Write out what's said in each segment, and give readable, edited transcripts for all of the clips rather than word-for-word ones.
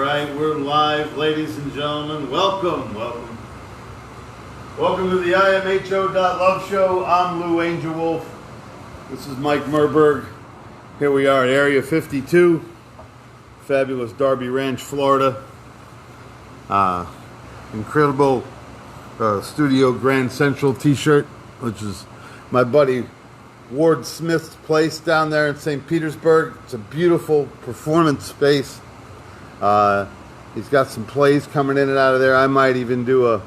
right, we're live, ladies and gentlemen. Welcome to the imho.love show. I'm Lou Angelwolf. This is Mike Murburg. Here we are at Area 52, fabulous Darby Ranch, Florida. Incredible Studio Grand Central t-shirt, which is my buddy Ward Smith's place down there in St. Petersburg. It's a beautiful performance space. He's got some plays coming in and out of there. I might even do a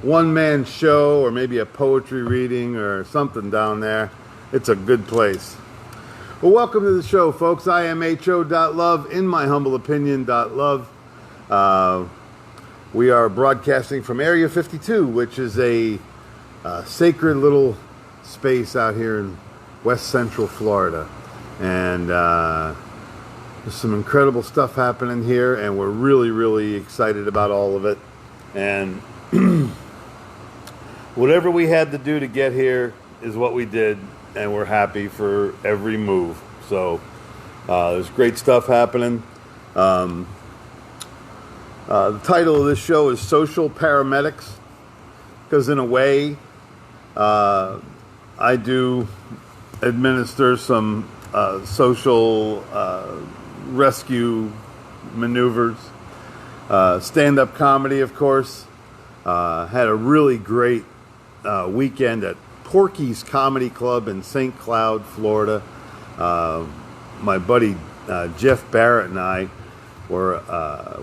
one-man show or maybe a poetry reading or something down there. It's a good place. Well, welcome to the show, folks. imho.love, in my humble opinion, .love. We are broadcasting from Area 52, which is a sacred little space out here in West Central Florida. And there's some incredible stuff happening here, and we're really, really excited about all of it. And whatever we had to do to get here is what we did, and we're happy for every move. So there's great stuff happening. The title of this show is Social Paramedics, because in a way, I do administer some social rescue maneuvers. Stand-up comedy, of course. Had a really great weekend at Porky's Comedy Club in St. Cloud, Florida. My buddy Jeff Barrett and I were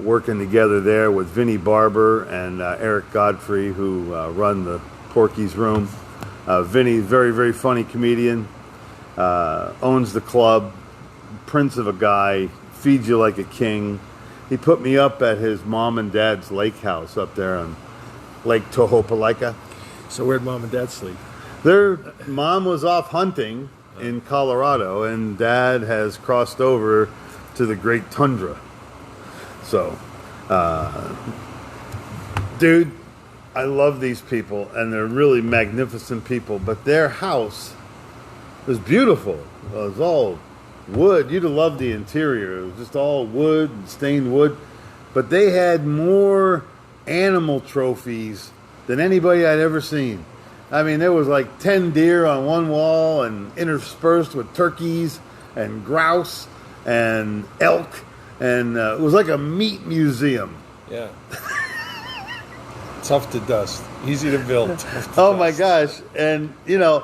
working together there with Vinnie Barber and Eric Godfrey, who run the Porky's Room. Vinnie, very, very funny comedian, owns the club, prince of a guy, feeds you like a king. He put me up at his mom and dad's lake house up there on Lake Tohopalika. So where'd mom and dad sleep? Their mom was off hunting in Colorado, and dad has crossed over to the Great Tundra. So, dude, I love these people, and they're really magnificent people, but their house was beautiful. It was all wood. You'd have loved the interior. It was just all wood and stained wood. But they had more animal trophies than anybody I'd ever seen. I mean, there was like 10 deer on one wall and interspersed with turkeys and grouse and elk. And it was like a meat museum. Yeah. Tough to dust. Easy to build. Oh, my gosh. And, you know,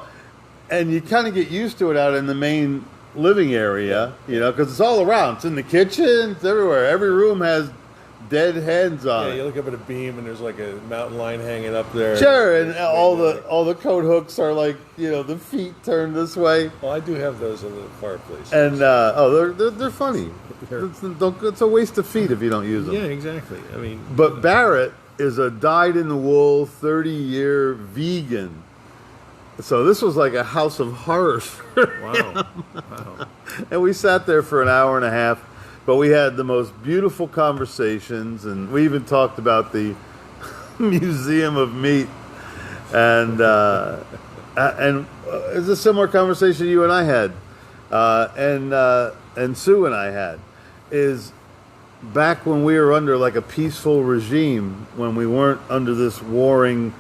and you kind of get used to it out in the main living area, you know, because it's all around. It's in the kitchen. It's everywhere. Every room has dead heads on it. Yeah, you look up at a beam and there's like a mountain lion hanging up there. Sure, and all the coat hooks are like, you know, the feet turned this way. Well, I do have those in the fireplace. And they're funny. It's a waste of feet if you don't use them. Yeah, exactly. I mean, but Barrett is a dyed-in-the-wool 30-year vegan. So this was like a house of horrors. Wow. And we sat there for an hour and a half, but we had the most beautiful conversations, and we even talked about the Museum of Meat. And it's a similar conversation you and I had, and Sue and I had, is back when we were under like a peaceful regime, when we weren't under this warring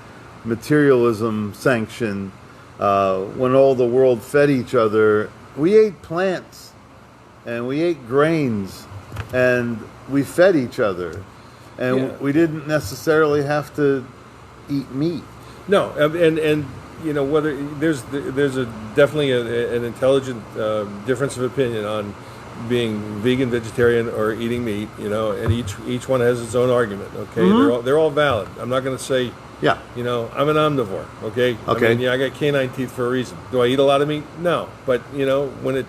materialism sanction, when all the world fed each other, we ate plants and we ate grains and we fed each other, and we didn't necessarily have to eat meat. No, and you know, whether there's definitely an intelligent difference of opinion on being vegan, vegetarian, or eating meat, you know, and each one has its own argument. Okay, Mm-hmm. they're all valid. I'm not going to say, Yeah. you know, I'm an omnivore. Okay. Okay. I mean, yeah, I got canine teeth for a reason. Do I eat a lot of meat? No. But you know, when it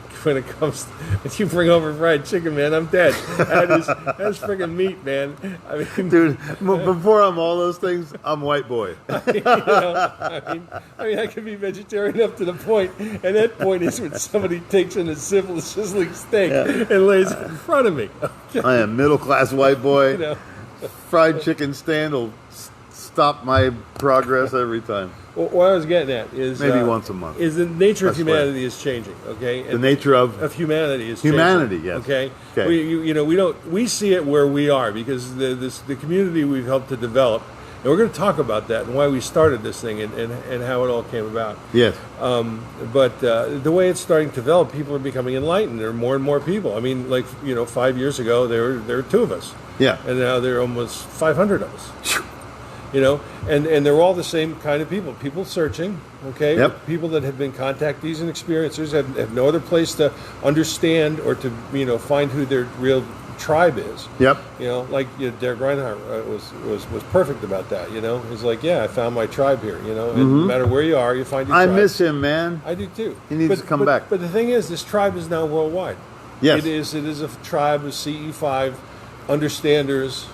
comes, if you bring over fried chicken, man, I'm dead. That's freaking meat, man. I mean, Dude, before I'm all those things, I'm white boy. you know, I mean, I can be vegetarian up to the point, and that point is when somebody takes in a sizzling steak and lays it in front of me. Okay. I am middle class white boy. You know. Fried chicken stand will stop my progress every time. Well, what I was getting at is Maybe once a month. Is the nature of I swear. humanity is changing. Okay, The nature of humanity is humanity. changing, Yes. Okay. Okay. We see it where we are because the community we've helped to develop, and we're going to talk about that and why we started this thing and how it all came about. Yes. But the way it's starting to develop, people are becoming enlightened. There are more and more people. I mean, 5 years ago there were 2 of us. Yeah. And now there are almost 500 of us. And they're all the same kind of people searching, okay? Yep. People that have been contactees and experiencers have no other place to understand or to, find who their real tribe is. Yep. Derek Reinhardt was perfect about that, He's like, yeah, I found my tribe here, and no matter where you are, you find your tribe. I miss him, man. I do too. He needs to come back. But the thing is, this tribe is now worldwide. Yes. It is a tribe of CE5 understanders,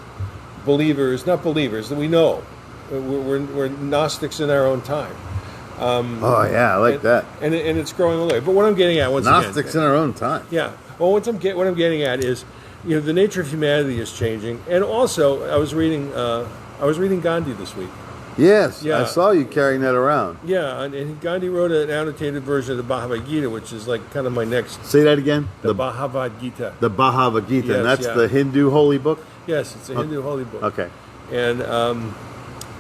believers, not believers, that we know. We're Gnostics in our own time. Oh, yeah, I like that. And it's growing away. But what I'm getting at, once Gnostics again... in our own time. Yeah. Well, what I'm getting at is, the nature of humanity is changing. And also, I was reading Gandhi this week. Yes, Yeah. I saw you carrying that around. Yeah, and Gandhi wrote an annotated version of the Bhagavad Gita, which is like kind of my next... Say that again? The Bhagavad Gita. The Bhagavad Gita, Yes, and that's yeah. the Hindu holy book? Yes, it's a Hindu holy book. Okay.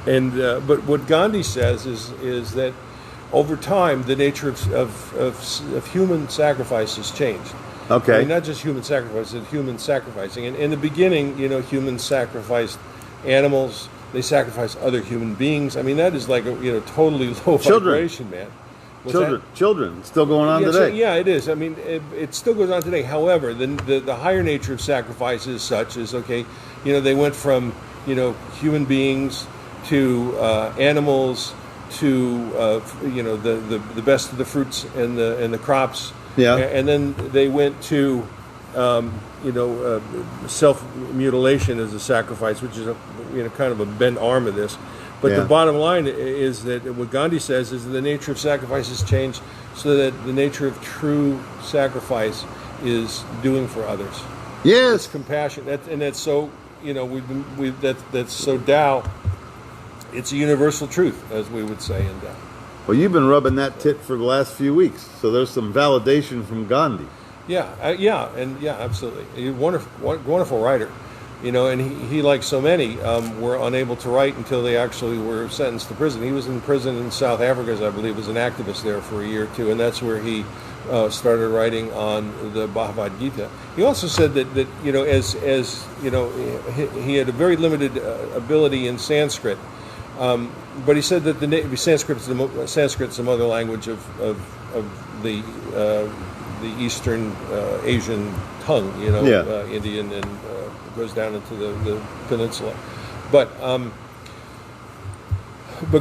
But what Gandhi says is that over time the nature of human sacrifice has changed. Okay. I mean, not just human sacrifice, but human sacrificing. And in the beginning, humans sacrificed animals. They sacrificed other human beings. I mean, that is like a totally low vibration, man. What's that? Children, still going on today. Yeah, it is. I mean, it still goes on today. However, the higher nature of sacrifice is such as, okay, they went from, human beings to animals to, the best of the fruits and the crops. Yeah. And then they went to, self-mutilation as a sacrifice, which is kind of a bent arm of this. But the bottom line is that what Gandhi says is that the nature of sacrifice has changed so that the nature of true sacrifice is doing for others. Yes. It's compassion. That's so, that's so Tao. It's a universal truth, as we would say in Tao. Well, you've been rubbing that tit for the last few weeks, so there's some validation from Gandhi. Yeah, absolutely. He's a wonderful writer. And he, like so many, were unable to write until they actually were sentenced to prison. He was in prison in South Africa, as I believe, as an activist there for a year or two, and that's where he started writing on the Bhagavad Gita. He also said that he had a very limited ability in Sanskrit, but he said that Sanskrit's the mother language of the Eastern Asian tongue, Indian and goes down into the peninsula. But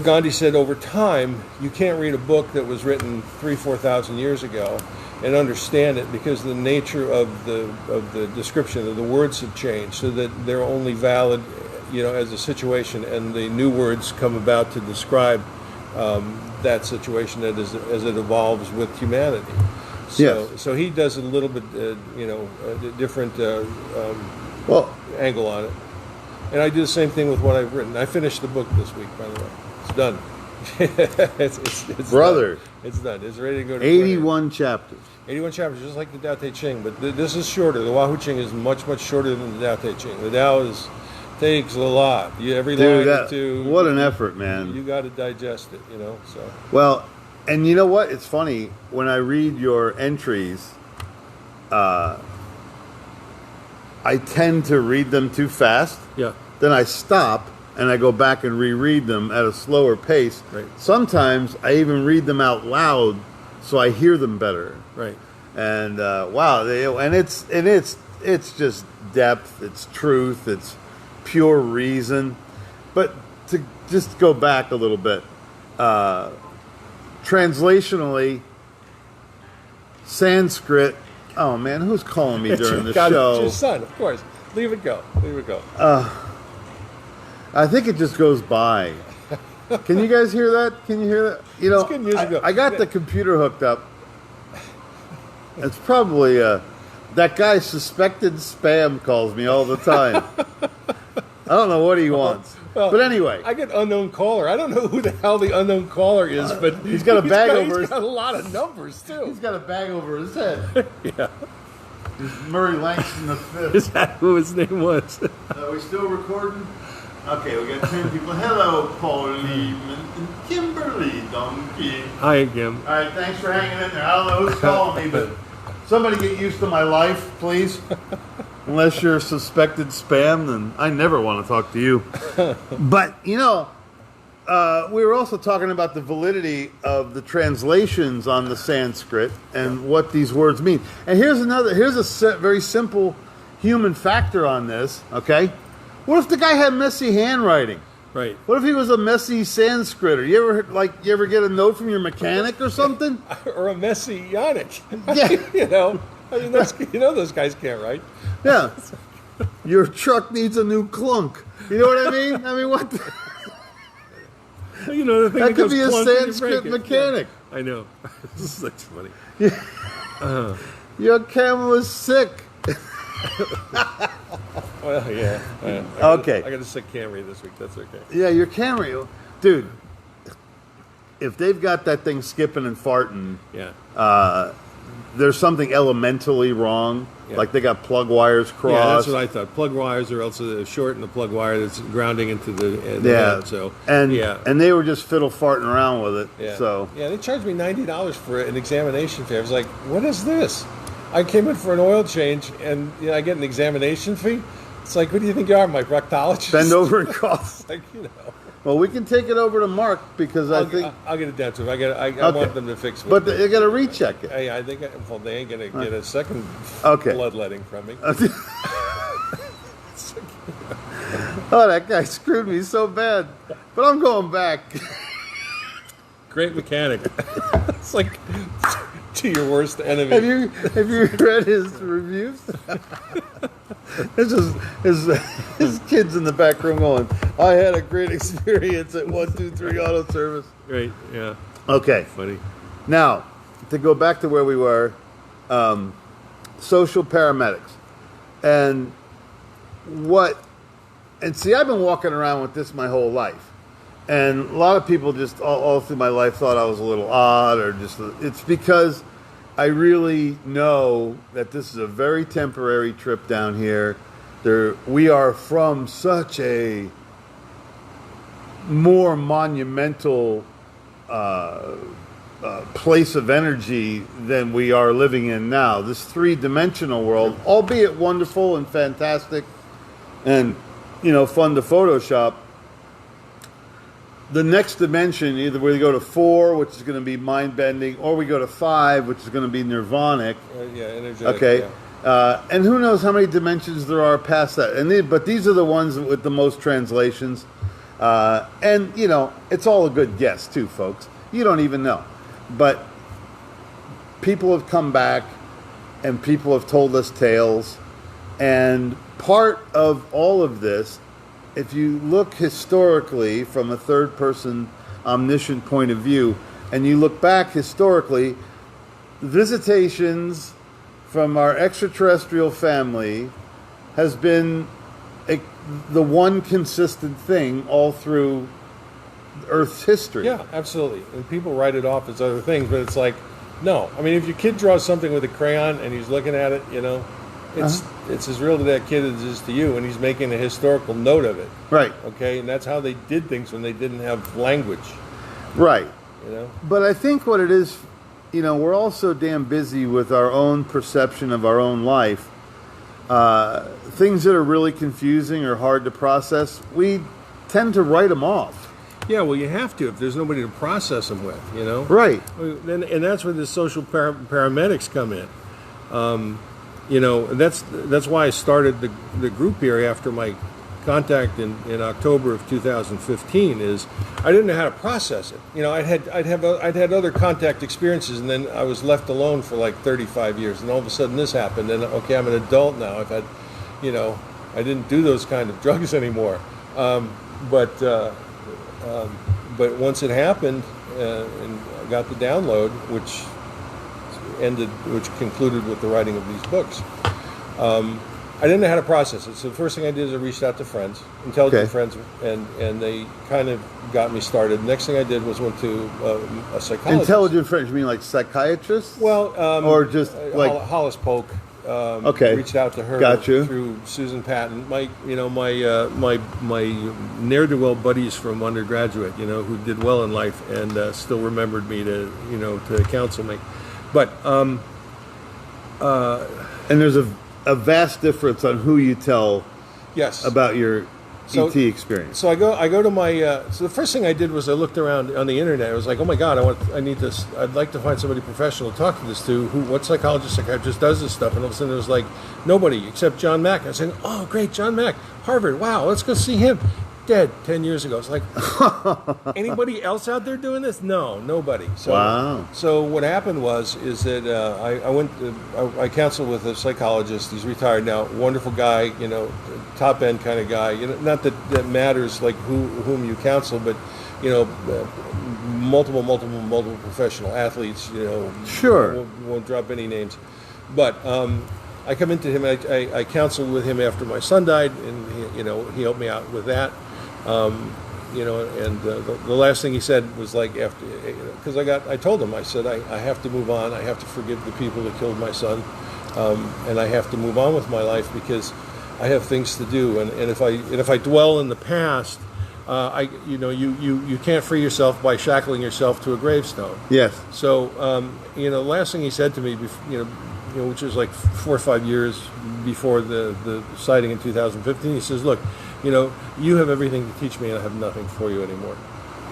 Gandhi said over time, you can't read a book that was written 3,000-4,000 years ago and understand it because the nature of the description of the words have changed, so that they're only valid, as a situation, and the new words come about to describe that situation as it evolves with humanity. So he does a little bit, a different angle on it. And I do the same thing with what I've written. I finished the book this week, by the way. It's done. it's Brother. Done. It's done. It's ready to go to 81 chapters. 81 chapters, just like the Tao Te Ching. But this is shorter. The Wahoo Ching is much, much shorter than the Tao Te Ching. The Tao takes a lot. Every line or two. What an effort, man. You got to digest it, so. Well, and you know what? It's funny. When I read your entries, I tend to read them too fast. Yeah. Then I stop and I go back and reread them at a slower pace. Right. Sometimes I even read them out loud so I hear them better. Right. And wow, it's just depth, it's truth, it's pure reason. But to just go back a little bit, translationally, Sanskrit. Oh man, who's calling me during the show? It's your son, of course. Leave it go. I think it just goes by. Can you guys hear that? Can you hear that? It's good music, though. I got the computer hooked up. It's probably that guy suspected spam calls me all the time. I don't know what he wants. Well, But anyway, I get unknown caller. I don't know who the hell the unknown caller is, but he's got a bag over He's his. got a lot of numbers too. He's got a bag over his head. Yeah. He's Murray Langston the Fifth. Is that who his name was? Are we still recording? Okay, we got 10 people. Hello, Pauline and Kimberly Donkey. Hi, Kim. All right, thanks for hanging in there. I don't know who's calling me, but somebody get used to my life, please. Unless you're suspected spam, then I never want to talk to you. But, we were also talking about the validity of the translations on the Sanskrit and what these words mean. And here's a very simple human factor on this, okay? What if the guy had messy handwriting? Right. What if he was a messy Sanskritter? You ever get a note from your mechanic or something? Or a messy Yannick. Yeah. Those guys can't write. Yeah. Your truck needs a new clunk. You know what I mean? I mean, what? The The thing that could goes be a clunk when you Sanskrit break it. mechanic. Yeah. I know. That's funny. Your camera was sick. Well, yeah. Okay. I got a sick Camry this week. That's okay. Yeah, your Camry. Dude, if they've got that thing skipping and farting, Yeah. There's something elementally wrong. Yeah. Like they got plug wires crossed. Yeah, that's what I thought. Plug wires, or else the short in the plug wire that's grounding into the Yeah. head. So And yeah. and they were just fiddle farting around with it. Yeah. So yeah, they charged me $90 for an examination fee. I was like, "What is this?" I came in for an oil change, and I get an examination fee. It's like, what do you think you are, my proctologist? bend over and cough. Like, Well, we can take it over to Mark because I think. I'll get it down to him. I want them to fix it. But they got to recheck it. I think they ain't gonna get a second Okay. bloodletting from me. Oh, that guy screwed me so bad. But I'm going back. Great mechanic. It's like to your worst enemy. Have you read his reviews? It's just his kids in the back room going, I had a great experience at 123 Auto Service. Right, yeah. Okay. Funny. Now, to go back to where we were, Social Paramedics. And see, I've been walking around with this my whole life. And a lot of people just all through my life thought I was a little odd it's because I really know that this is a very temporary trip down here. We are from such a more monumental place of energy than we are living in now. This three-dimensional world, albeit wonderful and fantastic and, fun to Photoshop, the next dimension, either we go to 4, which is going to be mind-bending, or we go to 5, which is going to be nirvanic. Yeah, energetic. Okay. Yeah. And who knows how many dimensions there are past that. But these are the ones with the most translations. And, it's all a good guess, too, folks. You don't even know. But people have come back, and people have told us tales. And part of all of this, if you look historically from a third-person omniscient point of view, and you look back historically, visitations from our extraterrestrial family has been the one consistent thing all through Earth's history. Yeah, absolutely. And people write it off as other things, but it's like, no. I mean, if your kid draws something with a crayon and he's looking at it, it's as real to that kid as it is to you, and he's making a historical note of it. Right. Okay, and that's how they did things when they didn't have language. Right. But I think what it is, we're all so damn busy with our own perception of our own life. Things that are really confusing or hard to process, we tend to write them off. Yeah, well, you have to if there's nobody to process them with, Right. And that's where the social paramedics come in. And that's why I started the group here after my contact in October of 2015. Is I didn't know how to process it. I'd had other contact experiences, and then I was left alone for like 35 years, and all of a sudden this happened. And okay, I'm an adult now. I've had, I didn't do those kind of drugs anymore. But once it happened, and I got the download, which concluded with the writing of these books. I didn't know how to process it. So the first thing I did is I reached out to friends, intelligent Okay. friends, and they kind of got me started. The next thing I did was went to a psychologist. Intelligent friends, you mean like psychiatrists? Well, or just like Hollis Polk. Okay. Reached out to her Got you. through Susan Patton. My ne'er do well buddies from undergraduate, who did well in life and still remembered me to counsel me. But and there's a vast difference on who you tell yes, about your So- ET experience. So I go to my. So the first thing I did was I looked around on the internet. I was like, oh my god, I need this. I'd like to find somebody professional to talk to this to. What psychiatrist does this stuff? And all of a sudden there was like nobody except John Mack. I was saying, oh great, John Mack, Harvard. Wow, let's go see him. Dead 10 years ago. It's like anybody else out there doing this? No, nobody. So, Wow. So what happened is that I counseled with a psychologist. He's retired now. Wonderful guy. Top end kind of guy. Not that matters like whom you counsel, but multiple professional athletes. Sure. Won't drop any names, but. I come into him. I counseled with him after my son died, and he helped me out with that. And the last thing he said was like after, because I told him, I said I have to move on. I have to forgive the people that killed my son, and I have to move on with my life because I have things to do. And if I dwell in the past, you can't free yourself by shackling yourself to a gravestone. Yes. So the last thing he said to me, which was like 4 or 5 years before the sighting in 2015, he says, look, you have everything to teach me and I have nothing for you anymore.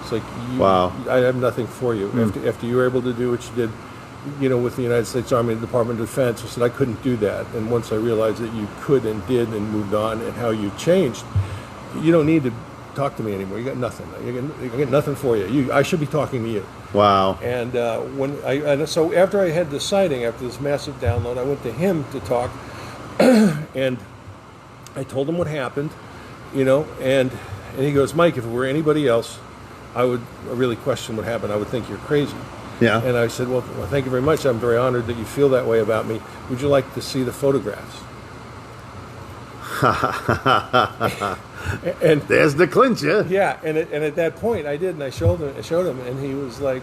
It's like, Wow. I have nothing for you. After you were able to do what you did, with the United States Army and the Department of Defense, I said, I couldn't do that. And once I realized that you could and did and moved on and how you changed, you don't need to talk to me anymore. You got nothing. You got nothing for you. I should be talking to you. Wow. And so after I had the sighting, after this massive download, I went to him to talk, and I told him what happened, and he goes, Mike, if it were anybody else, I would really question what happened. I would think you're crazy. Yeah. And I said, well, thank you very much. I'm very honored that you feel that way about me. Would you like to see the photographs? And There's the clincher. yeah, and at that point I did, and I showed him, and he was like,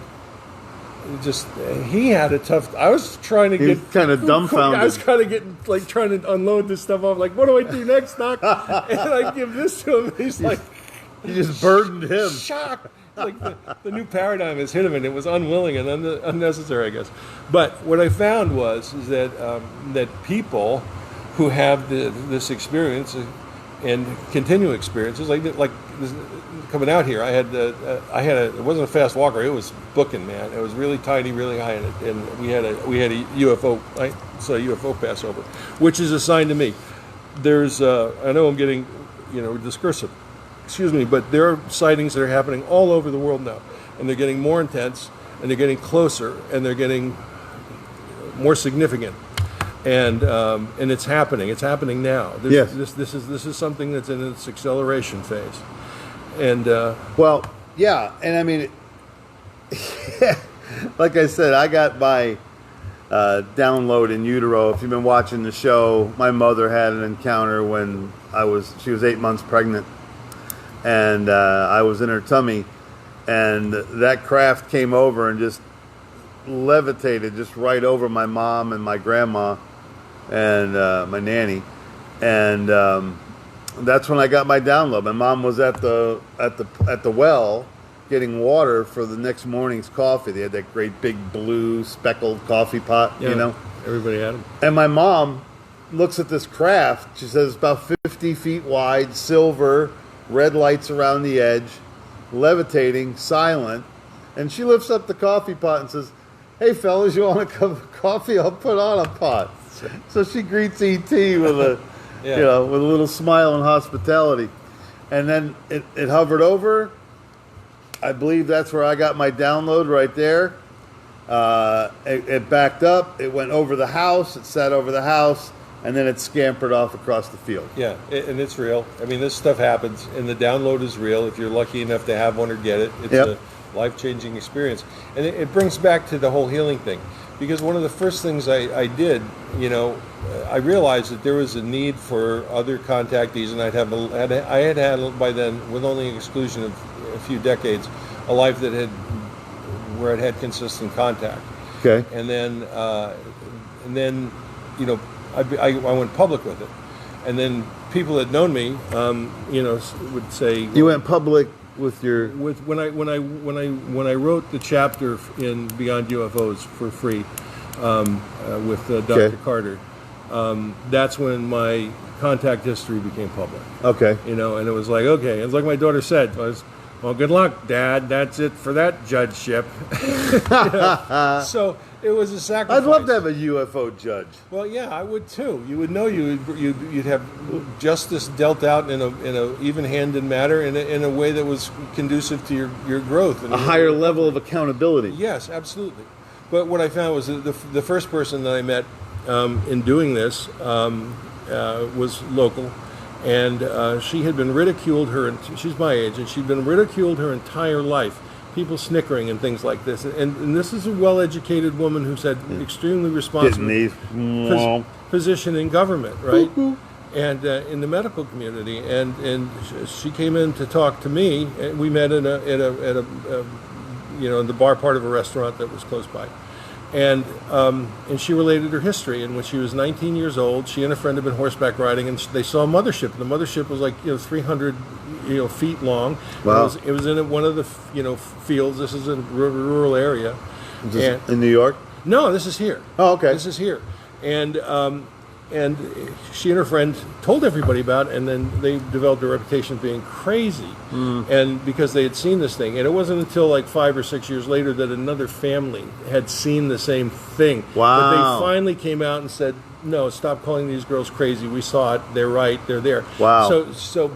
he had a tough. I was trying to He was kind of dumbfounded. I was kind of getting like trying to unload this stuff off. Like, what do I do next, Doc? And I give this to him. He's like, You just burdened him. shocked. Like the new paradigm has hit him, and it was unwilling and unnecessary, I guess. But what I found is that that people who have this experience and continue experiences like this, coming out here, I had it wasn't a fast walker, it was booking, man. It was really tiny, really high, and we had a UFO, right? So a UFO passover, which is a sign to me. There's I know I'm getting discursive, excuse me, but there are sightings that are happening all over the world now, and they're getting more intense, and they're getting closer, and they're getting more significant. And it's happening. It's happening now. Yes. This is something that's in its acceleration phase. And Well, yeah, and I mean, like I said, I got my download in utero. If you've been watching the show, my mother had an encounter when she was 8 months pregnant, and I was in her tummy, and that craft came over and just levitated just right over my mom and my grandma and my nanny, and that's when I got my download. My mom was at the well getting water for the next morning's coffee. They had that great big blue speckled coffee pot, everybody had them. And my mom looks at this craft. She says it's about 50 feet wide, silver, red lights around the edge, levitating, silent, and she lifts up the coffee pot and says, "Hey fellas, you want a cup of coffee? I'll put on a pot." So she greets ET with a, with a little smile and hospitality, and then it hovered over. I believe that's where I got my download right there. It backed up. It went over the house. It sat over the house, and then it scampered off across the field. Yeah, and it's real. I mean, this stuff happens, and the download is real. If you're lucky enough to have one or get it, it's a life-changing experience. And it brings back to the whole healing thing. because one of the first things I did, I realized that there was a need for other contactees, and I had by then, with only an exclusion of a few decades, a life where I'd had consistent contact. Okay. And then I went public with it, and then people that known me, would say, You went public with your... when I wrote the chapter in Beyond UFOs for free with Dr. Okay. Carter. That's when my contact history became public. Okay. And it was like, okay, it's like my daughter said, well, good luck, Dad. That's it for that judgeship. So it was a sacrifice. I'd love to have a UFO judge. Well, yeah, I would too. You would know you'd have justice dealt out in a even-handed manner, in a way that was conducive to your growth. And A higher level of accountability. Yes, absolutely. But what I found was that the first person that I met in doing this was local, and she had been ridiculed she's my age, and she'd been ridiculed her entire life. People snickering and things like this. And this is a well-educated woman who's had extremely responsible position in government, right? And in the medical community. And she came in to talk to me. And we met in the bar part of a restaurant that was close by. And she related her history. And when she was 19 years old, she and a friend had been horseback riding, and they saw a mothership. And the mothership was like 300 feet long. Wow. It was in one of the fields. This is a rural area. Is this in New York? No, this is here. Oh, okay. This is here. And she and her friend told everybody about it, and then they developed a reputation of being crazy. And because they had seen this thing. And it wasn't until like 5 or 6 years later that another family had seen the same thing. Wow. That they finally came out and said, no, stop calling these girls crazy. We saw it. They're right. They're there. Wow.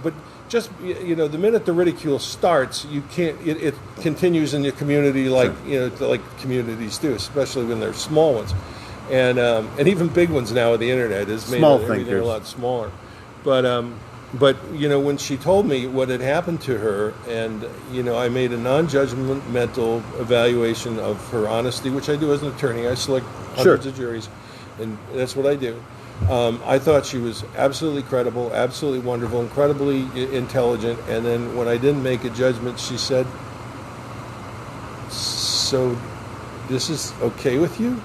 But just, the minute the ridicule starts, you can't, it continues in your community like communities do, especially when they're small ones. And even big ones now with the internet has made everything a lot smaller. But when she told me what had happened to her, and I made a non-judgmental evaluation of her honesty, which I do as an attorney. I select hundreds of juries, and that's what I do. I thought she was absolutely credible, absolutely wonderful, incredibly intelligent. And then when I didn't make a judgment, she said, "So, this is okay with you?"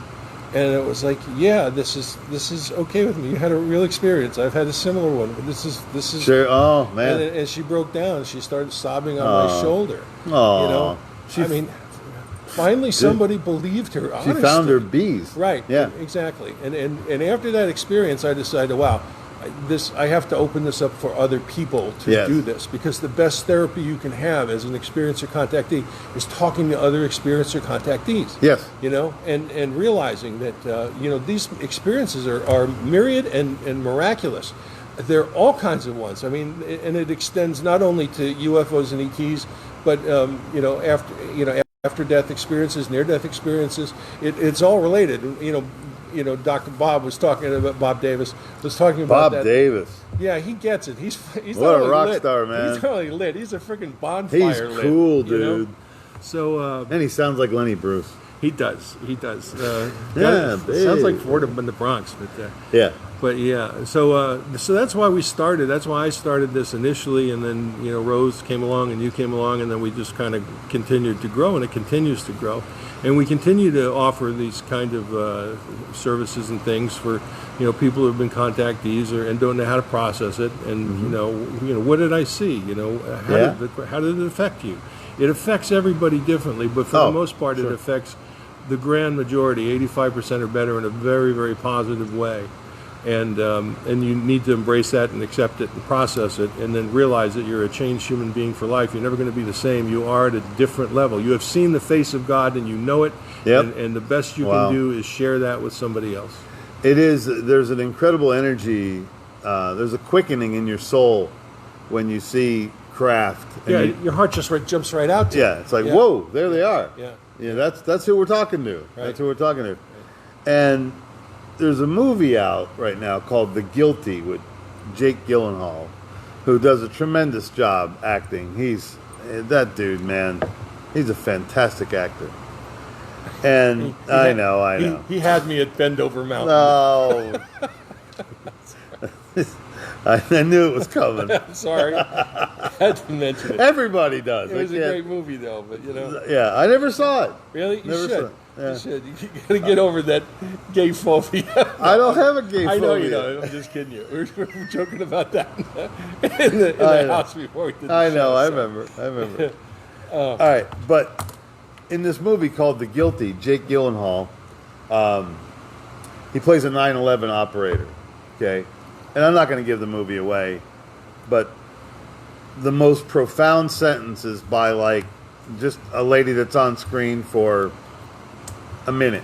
And it was like, "Yeah, this is okay with me. You had a real experience. I've had a similar one, but this is." Sure. Oh man. And she broke down. She started sobbing on my shoulder. Oh. Finally somebody believed her honesty. She found her bees. Right. Yeah. Exactly. And after that experience, I decided, wow, I have to open this up for other people to do this, because the best therapy you can have as an experiencer contactee is talking to other experiencer contactees. Yes. And realizing that these experiences are myriad and miraculous. There are all kinds of ones. I mean, and it extends not only to UFOs and ETs, but after death experiences, near death experiences. It's all related. Dr. Bob was talking about Bob Davis was talking about that. Bob Davis. Yeah, he gets it. He's what a rock star, man. He's totally lit. He's a freaking bonfire. He's cool, lit, dude. So and he sounds like Lenny Bruce. He does. Sounds like Fordham in the Bronx, but yeah. But yeah, so that's why we started. That's why I started this initially, and then Rose came along, and you came along, and then we just kind of continued to grow, and it continues to grow, and we continue to offer these kind of services and things for people who have been contactees and don't know how to process it, and what did I see? How did it affect you? It affects everybody differently, but for the most part, it affects the grand majority, 85% or better, in a very, very positive way. And you need to embrace that and accept it and process it, and then realize that you're a changed human being for life. You're never going to be the same. You are at a different level. You have seen the face of God, and you know it. Yep. And the best you can do is share that with somebody else. It is. There's an incredible energy. There's a quickening in your soul when you see craft. And your heart just jumps right out to you. Yeah, it's like, whoa, there they are. Yeah. That's who we're talking to. Right. That's who we're talking to. Right. And there's a movie out right now called The Guilty with Jake Gyllenhaal, who does a tremendous job acting. That dude, man, he's a fantastic actor. And I know. He had me at Bendover Mountain. No. I knew it was coming. I'm sorry. I had to mention it. Everybody does. It was a great movie, though, but Yeah, I never saw it. Really? You Never should. saw it. Yeah. You should. You got to get over that gay phobia. I don't have a gay phobia. I know you don't. I'm just kidding you. We were joking about that in the house before we did the show. I remember. All right, but in this movie called The Guilty, Jake Gyllenhaal, he plays a 9/11 operator, okay? And I'm not going to give the movie away, but the most profound sentence is by, like, just a lady that's on screen for a minute.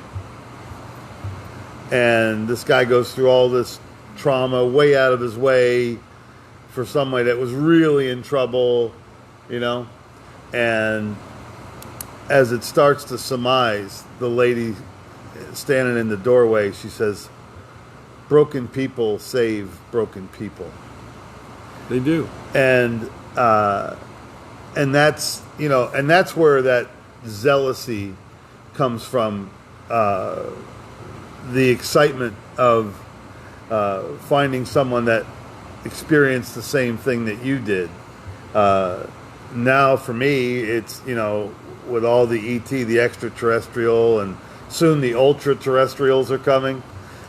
And this guy goes through all this trauma way out of his way for somebody that was really in trouble, and as it starts to surmise, the lady standing in the doorway, she says, broken people save broken people. They do. And that's, and that's where that zealousy comes from, the excitement of finding someone that experienced the same thing that you did. Now for me, it's, with all the ET, the extraterrestrial, and soon the ultra-terrestrials are coming.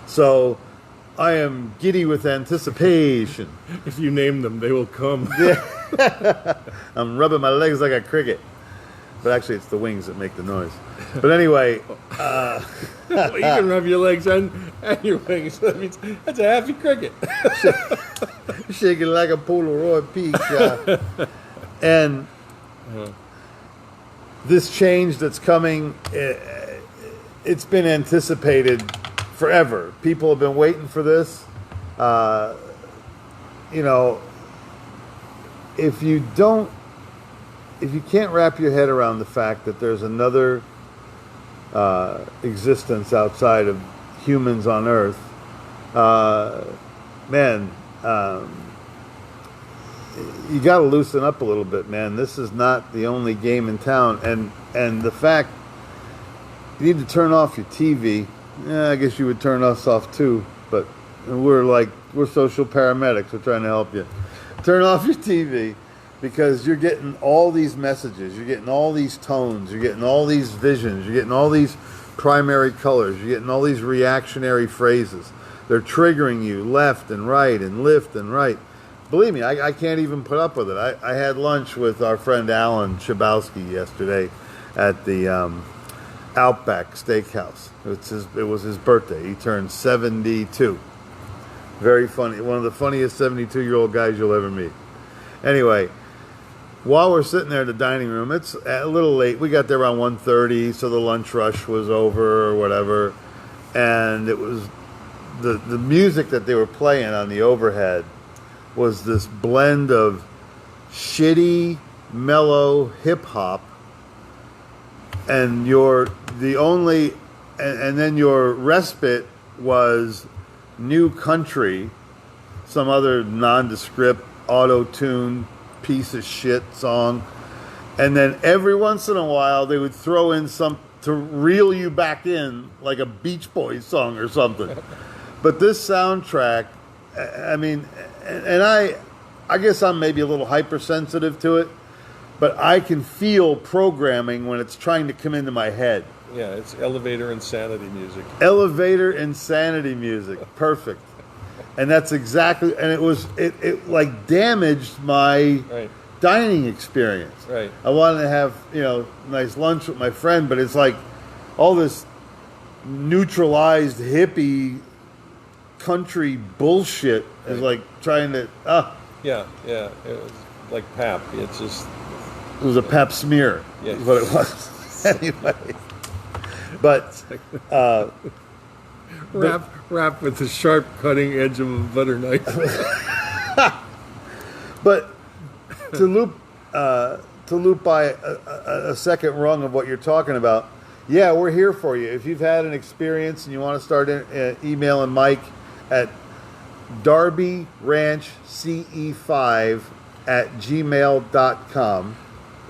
So I am giddy with anticipation. If you name them, they will come. Yeah. I'm rubbing my legs like a cricket. But actually, it's the wings that make the noise. But anyway. Well, you can rub your legs and your wings. That means that's a happy cricket. Shaking like a Polaroid picture. And this change that's coming, it's been anticipated forever. People have been waiting for this. If you can't wrap your head around the fact that there's another existence outside of humans on Earth, you got to loosen up a little bit, man. This is not the only game in town, and the fact you need to turn off your TV. Yeah, I guess you would turn us off too, but we're social paramedics. We're trying to help you. Turn off your TV because you're getting all these messages, you're getting all these tones, you're getting all these visions, you're getting all these primary colors, you're getting all these reactionary phrases. They're triggering you left and right and left and right. Believe me, I can't even put up with it. I had lunch with our friend Alan Chabowski yesterday at the Outback Steakhouse. It was his birthday. He turned 72. Very funny. One of the funniest 72-year-old guys you'll ever meet. Anyway, while we're sitting there in the dining room, it's a little late. We got there around 1:30, so the lunch rush was over or whatever. And it was the music that they were playing on the overhead was this blend of shitty, mellow hip-hop, and then your respite was new country, some other nondescript auto-tune piece of shit song, and then every once in a while they would throw in some to reel you back in, like a Beach Boys song or something. But this soundtrack, I mean, and I guess I'm maybe a little hypersensitive to it, but I can feel programming when it's trying to come into my head. Yeah, it's elevator insanity music. Elevator insanity music. Perfect. And that's exactly, and it like damaged my dining experience. Right. I wanted to have, nice lunch with my friend, but it's like all this neutralized hippie country bullshit is like trying to, Yeah, it was like pap. It's just... It was a pap smear, yeah. is what it was. Anyway. But... wrap with the sharp cutting edge of a butter knife. But to loop by a second rung of what you're talking about, yeah, we're here for you. If you've had an experience and you want to start emailing Mike at darbyranchce5@gmail.com.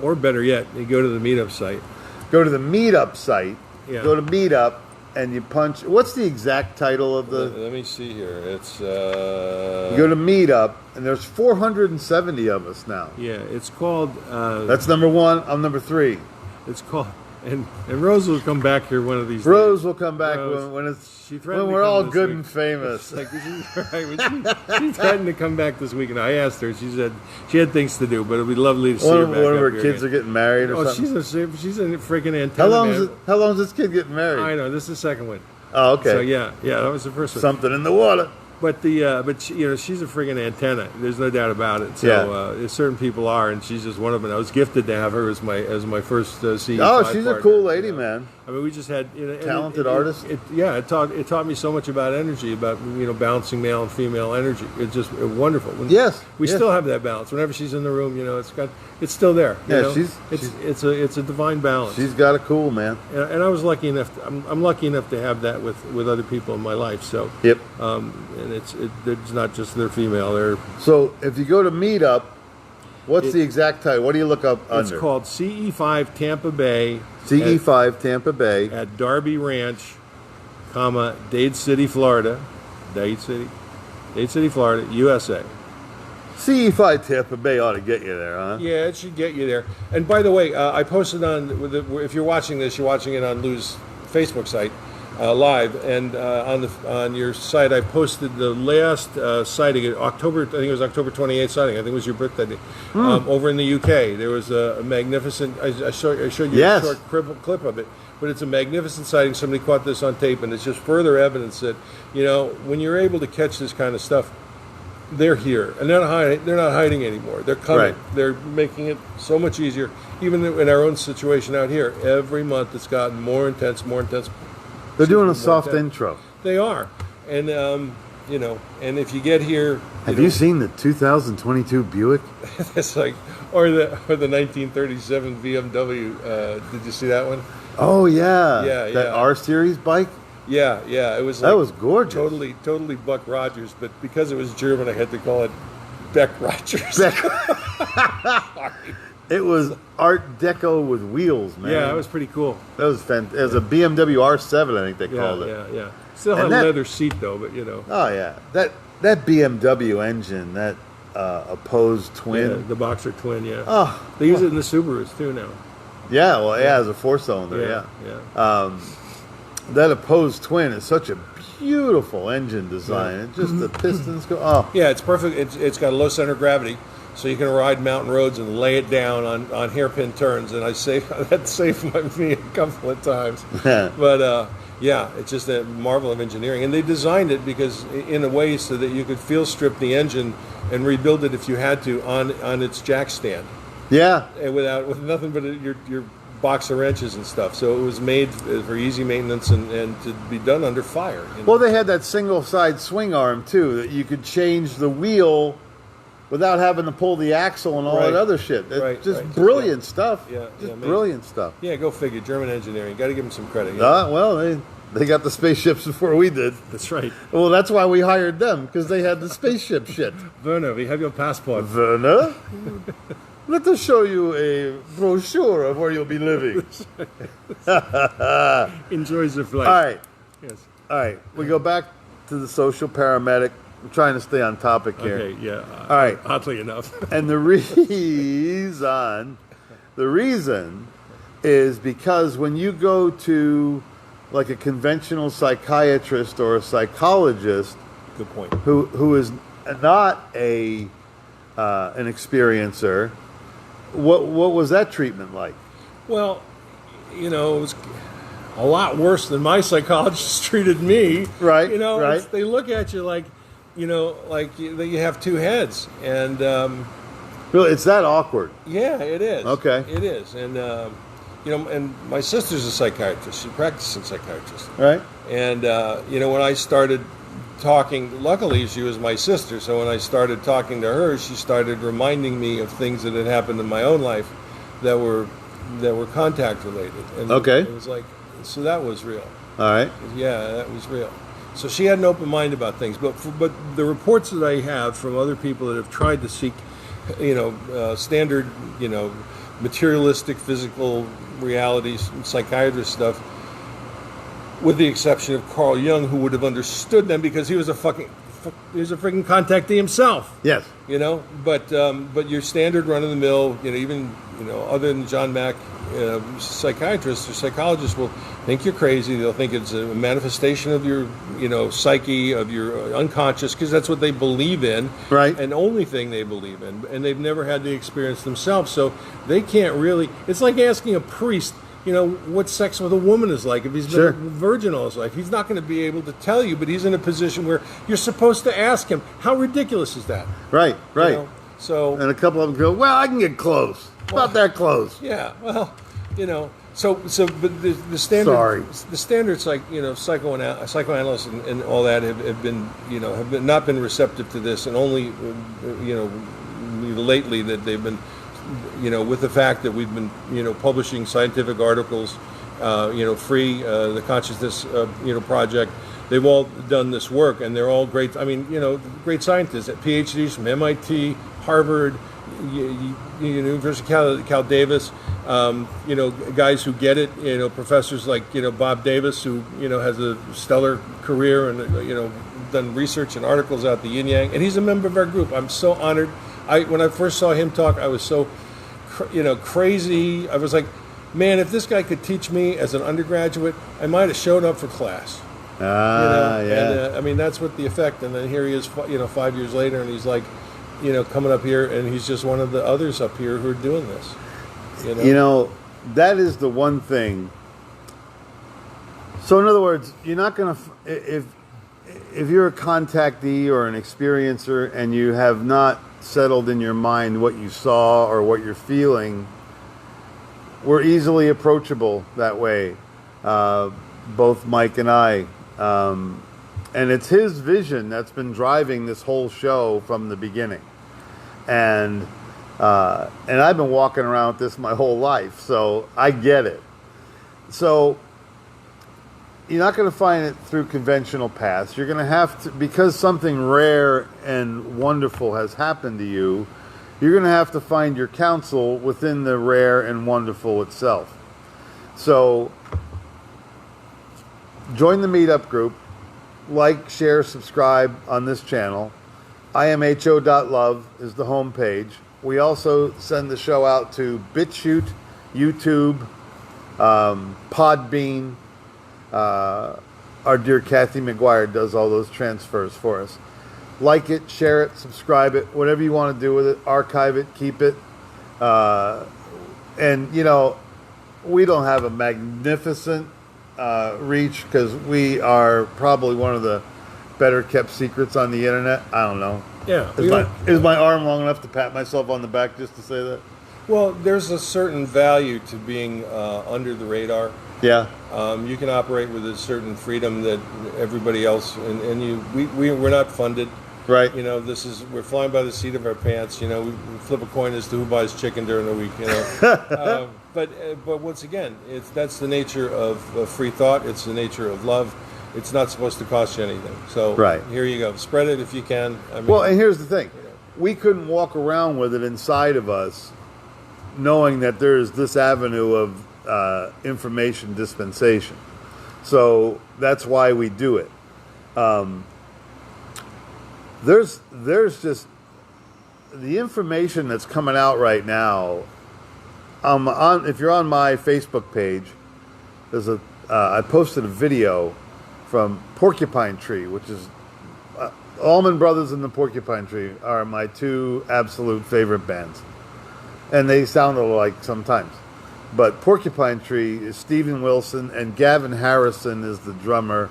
Or better yet, you go to the meetup site. Go to the meetup site, Yeah. Go to Meetup and you punch. What's the exact title of the? Let me see here. It's You go to Meetup, and there's 470 of us now. yeah. It's called. That's number one. I'm number 3. It's called. And Rose will come back here one of these Rose days. will come back Rose, when she threatened when to we're come all this good week. and famous. Like, she threatened to come back this week, and I asked her. She said she had things to do, but it'd be lovely to see her back One of up her here kids again. are getting married or Oh, something. she's a freaking antenna. How long is this kid getting married? I know, this is the second one. Oh, okay. So yeah, that was the first one. Something in the water. But she, she's a friggin' antenna. There's no doubt about it. So certain people are, and she's just one of them. I was gifted to have her as my first CE5 Oh, she's partner, a cool lady, man. I mean, we just had Talented artist. It taught me so much about energy, about balancing male and female energy. It's just wonderful. Yes, we yes. still have that balance. Whenever she's in the room, it's still there. Yeah, it's a divine balance. She's got a cool, man. And I was lucky enough. I'm lucky enough to have that with other people in my life. So Yep. and it's not just they're female. So if you go to Meetup, what's the exact title? What do you look up under? It's called CE5 Tampa Bay. CE5 Tampa Bay. At Darby Ranch, Dade City, Florida. Dade City, Florida, USA. CE5 Tampa Bay ought to get you there, huh? Yeah, it should get you there. And by the way, I posted if you're watching this, you're watching it on Lou's Facebook site live, and on your site, I posted the last sighting, October. I think it was October 28th sighting. I think it was your birthday. Over in the UK, there was a magnificent. I showed you a short clip of it, but it's a magnificent sighting. Somebody caught this on tape, and it's just further evidence that when you're able to catch this kind of stuff, they're here, and they're not hiding anymore. They're coming. Right. They're making it so much easier. Even in our own situation out here, every month it's gotten more intense, more intense. They're doing a soft intro. They are, and and if you get here, Have you seen the 2022 Buick? it's like, or the 1937 BMW. Did you see that one? Oh yeah, Yeah, that yeah. R Series bike. Yeah, it was. That was gorgeous. Totally Buck Rogers, but because it was German, I had to call it Beck Rogers. It was Art Deco with wheels, man. Yeah, it was pretty cool. That was fantastic. It was a BMW R7, I think they called it. Yeah. Still had a leather seat though, but Oh yeah, that BMW engine, that opposed twin. Yeah, the Boxer twin. Yeah. Oh, they use it in the Subarus too now. Yeah, well, yeah, as a 4-cylinder. Yeah. That opposed twin is such a beautiful engine design. Yeah. It just the pistons go. Oh, Yeah, it's perfect. It's got a low center of gravity, so you can ride mountain roads and lay it down on hairpin turns. And that saved me a couple of times. But it's just a marvel of engineering. And they designed it because in a way so that you could field strip the engine and rebuild it if you had to on its jack stand. yeah. And with nothing but your box of wrenches and stuff. So it was made for easy maintenance and to be done under fire. Well, they had that single side swing arm too, that you could change the wheel without having to pull the axle and all that other shit. Just brilliant stuff. Yeah, brilliant stuff. Yeah, go figure. German engineering. Got to give them some credit. Well, they got the spaceships before we did. That's right. Well, that's why we hired them, because they had the spaceship shit. Werner, we have your passport. Werner? Let us show you a brochure of where you'll be living. Enjoy the flight. All right. Yes. All right. We go back to the social paramedic. I'm trying to stay on topic here. Okay, yeah. All right. Oddly enough. And the reason is because when you go to like a conventional psychiatrist or a psychologist, Good point. who is not an experiencer, what was that treatment like? Well, it was a lot worse than my psychologist treated me. Right, Right. They look at you like you have two heads, and Really, it's that awkward. yeah, it is. Okay. It is, and and my sister's a psychiatrist. She's a practicing psychiatrist. Right? And, when I started talking, luckily she was my sister, so when I started talking to her, she started reminding me of things that had happened in my own life that were contact related. And Okay. it was like, so that was real. All right. Yeah, that was real. So she had an open mind about things. But the reports that I have from other people that have tried to seek, standard, materialistic physical realities, psychiatrist stuff, with the exception of Carl Jung, who would have understood them because he was a freaking contactee himself. Yes. You know, but your standard run-of-the-mill, even other than John Mack, psychiatrists or psychologists will think you're crazy. They'll think it's a manifestation of your, psyche, of your unconscious, because that's what they believe in, right? And only thing they believe in, and they've never had the experience themselves, so they can't really. It's like asking a priest, what sex with a woman is like if he's been a virgin all his life. He's not going to be able to tell you, but he's in a position where you're supposed to ask him. How ridiculous is that? Right. So, and a couple of them go, well, I can get close. About that close. Yeah. Well, but the standard. Sorry. The standards, like psychoanalysts and all that have been not been receptive to this, and only lately that they've been. With the fact that we've been, publishing scientific articles, free, the Consciousness, Project, they've all done this work, and they're all great. I mean, great scientists, PhDs from MIT, Harvard, University of Cal Davis, guys who get it, professors like, Bob Davis, who, has a stellar career and, done research and articles out the yin yang, and he's a member of our group. I'm so honored. When I first saw him talk, I was so, crazy. I was like, man, if this guy could teach me as an undergraduate, I might have showed up for class. Yeah. And, I mean, that's what the effect. And then here he is, 5 years later, and he's like, coming up here, and he's just one of the others up here who are doing this. That is the one thing. So in other words, you're not going to, if you're a contactee or an experiencer and you have not settled in your mind what you saw or what you're feeling, we're easily approachable that way, both Mike and I. And it's his vision that's been driving this whole show from the beginning. And I've been walking around with this my whole life, so I get it. So you're not going to find it through conventional paths. You're going to have to, because something rare and wonderful has happened to you, you're going to have to find your counsel within the rare and wonderful itself. So join the meetup group, like, share, subscribe on this channel. imho.love is the homepage. We also send the show out to BitChute, YouTube, Podbean. Our dear Kathy McGuire does all those transfers for us. Like it, share it, subscribe it, whatever you want to do with it, archive it, keep it. And, we don't have a magnificent reach because we are probably one of the better kept secrets on the internet. I don't know. Yeah. Is my arm long enough to pat myself on the back just to say that? Well, there's a certain value to being under the radar. Yeah. You can operate with a certain freedom that everybody else, we're not funded. Right. We're flying by the seat of our pants. We flip a coin as to who buys chicken during the week. But once again, that's the nature of free thought. It's the nature of love. It's not supposed to cost you anything. So Here you go. Spread it if you can. Well, and here's the thing. We couldn't walk around with it inside of us knowing that there's this avenue of information dispensation. So that's why we do it. There's just the information that's coming out right now. If you're on my Facebook page, there's I posted a video from Porcupine Tree, which is Allman Brothers and the Porcupine Tree are my two absolute favorite bands, and they sound alike sometimes. But Porcupine Tree is Steven Wilson, and Gavin Harrison is the drummer,